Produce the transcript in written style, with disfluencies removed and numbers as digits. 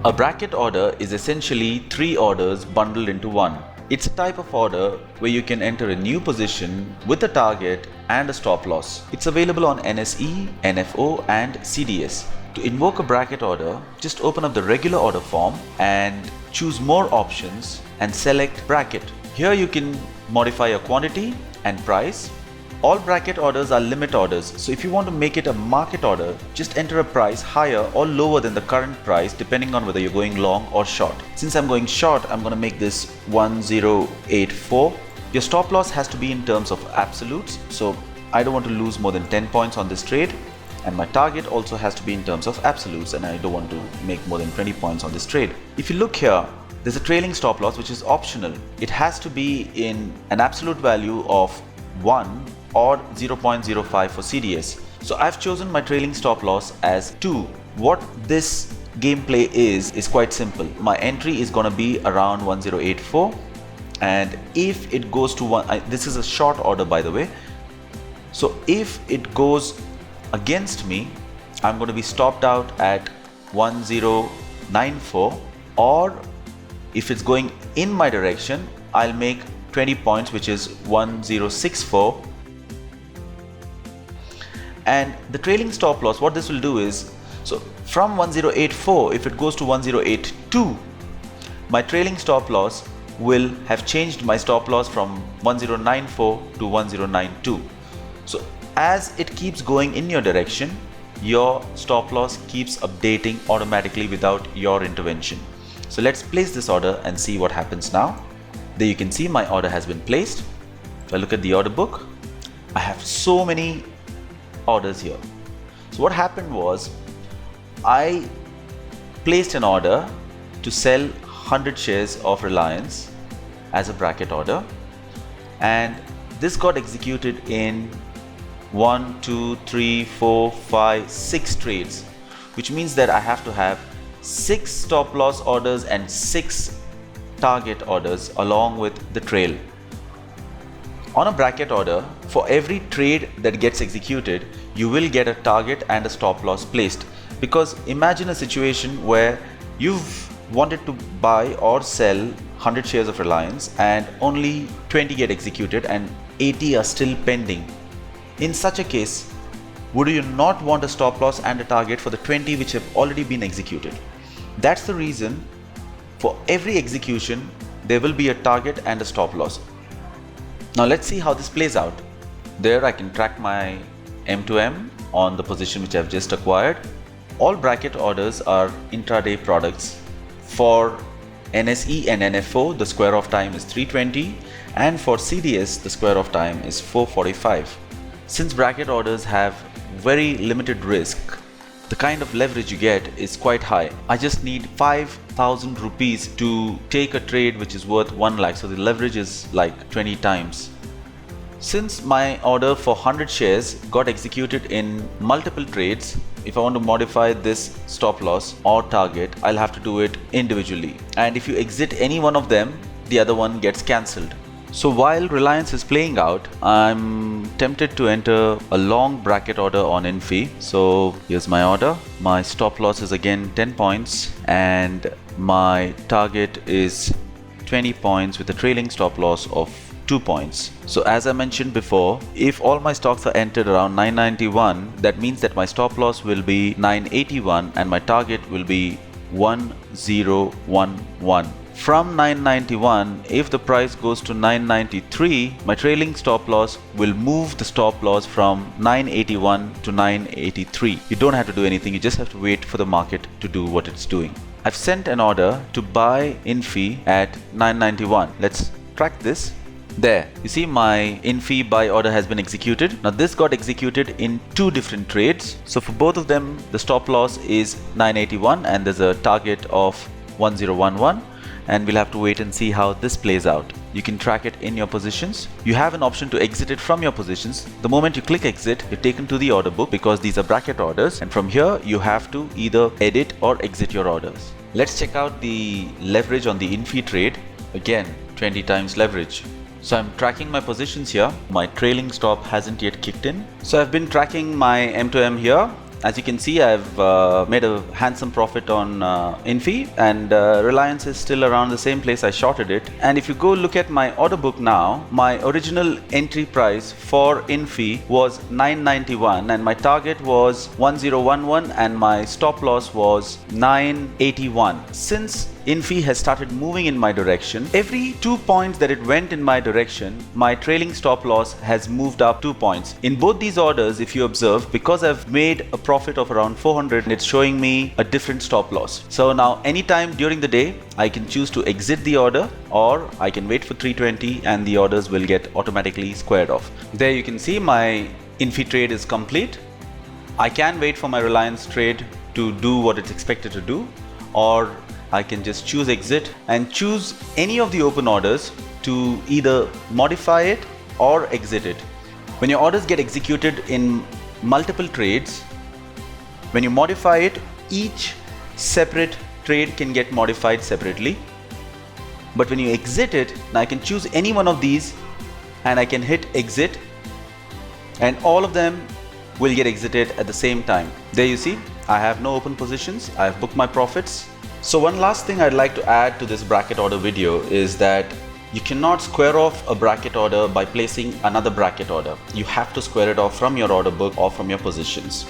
A bracket order is essentially 3 orders bundled into one. It's a type of order where you can enter a new position with a target and a stop loss. It's available on NSE, NFO and CDS. To invoke a bracket order, just open up the regular order form and choose more options and select bracket. Here you can modify your quantity and price. All bracket orders are limit orders, so if you want to make it a market order, just enter a price higher or lower than the current price depending on whether you're going long or short. Since I'm going short, I'm going to make this 1084. Your stop loss has to be in terms of absolutes, so I don't want to lose more than 10 points on this trade, and my target also has to be in terms of absolutes, and I don't want to make more than 20 points on this trade. If you look here, there's a trailing stop loss which is optional. It has to be in an absolute value of 1 or 0.05 for CDS. So I've chosen my trailing stop loss as 2. What this gameplay is quite simple. My entry is going to be around 1084, and if it goes to this is a short order by the way, so if it goes against me, I'm going to be stopped out at 1094, or if it's going in my direction, I'll make 20 points, which is 1064. And the trailing stop loss, what this will do is, so from 1084, if it goes to 1082, my trailing stop loss will have changed my stop loss from 1094 to 1092. So as it keeps going in your direction, your stop loss keeps updating automatically without your intervention. So let's place this order and see what happens now. There you can see my order has been placed. If I look at the order book, I have so many orders here. So what happened was, I placed an order to sell 100 shares of Reliance as a bracket order, and this got executed in 1, 2, 3, 4, 5, 6 trades, which means that I have to have 6 stop loss orders and 6 target orders along with the trail. On a bracket order, for every trade that gets executed, you will get a target and a stop loss placed. Because imagine a situation where you've wanted to buy or sell 100 shares of Reliance and only 20 get executed and 80 are still pending. In such a case, would you not want a stop loss and a target for the 20 which have already been executed? That's the reason for every execution there will be a target and a stop loss. Now let's see how this plays out. There I can track my M2M on the position which I've just acquired. All bracket orders are intraday products. For NSE and NFO, the square of time is 320, and for CDS, the square of time is 445. Since bracket orders have very limited risk, the kind of leverage you get is quite high. I just need 5,000 rupees to take a trade which is worth 1 lakh, so the leverage is like 20 times. Since my order for 100 shares got executed in multiple trades, if I want to modify this stop loss or target, I'll have to do it individually. And if you exit any one of them, the other one gets cancelled. So while Reliance is playing out, I'm tempted to enter a long bracket order on Infi. So here's my order. My stop loss is again 10 points and my target is 20 points with a trailing stop loss of 2 points. So as I mentioned before, if all my stocks are entered around 991, that means that my stop loss will be 981 and my target will be 1011. From 991, if the price goes to 993, my trailing stop loss will move the stop loss from 981 to 983. You don't have to do anything, you just have to wait for the market to do what it's doing. I've sent an order to buy Infi at 991. Let's track this. There, you see my Infi buy order has been executed. Now this got executed in 2 different trades. So for both of them, the stop loss is 981 and there's a target of 1011. And we'll have to wait and see how this plays out. You can track it in your positions. You have an option to exit it from your positions. The moment you click exit, you're taken to the order book because these are bracket orders, and from here you have to either edit or exit your orders. Let's check out the leverage on the Infi trade. Again, 20 times leverage. So I'm tracking my positions here. My trailing stop hasn't yet kicked in. So I've been tracking my M2M here. As you can see, I've made a handsome profit on Infi, and Reliance is still around the same place I shorted it. And if you go look at my order book now, my original entry price for Infi was 991 and my target was 1011 and my stop loss was 981. Since Infi has started moving in my direction, every 2 points that it went in my direction, my trailing stop loss has moved up 2 points. In both these orders, if you observe, because I've made a profit of around 400, it's showing me a different stop loss. So now anytime during the day, I can choose to exit the order, or I can wait for 320 and the orders will get automatically squared off. There you can see my Infi trade is complete. I can wait for my Reliance trade to do what it's expected to do, or I can just choose exit and choose any of the open orders to either modify it or exit it. When your orders get executed in multiple trades, when you modify it, each separate trade can get modified separately. But when you exit it, now I can choose any one of these and I can hit exit, and all of them will get exited at the same time. There you see, I have no open positions, I have booked my profits. So one last thing I'd like to add to this bracket order video is that you cannot square off a bracket order by placing another bracket order. You have to square it off from your order book or from your positions.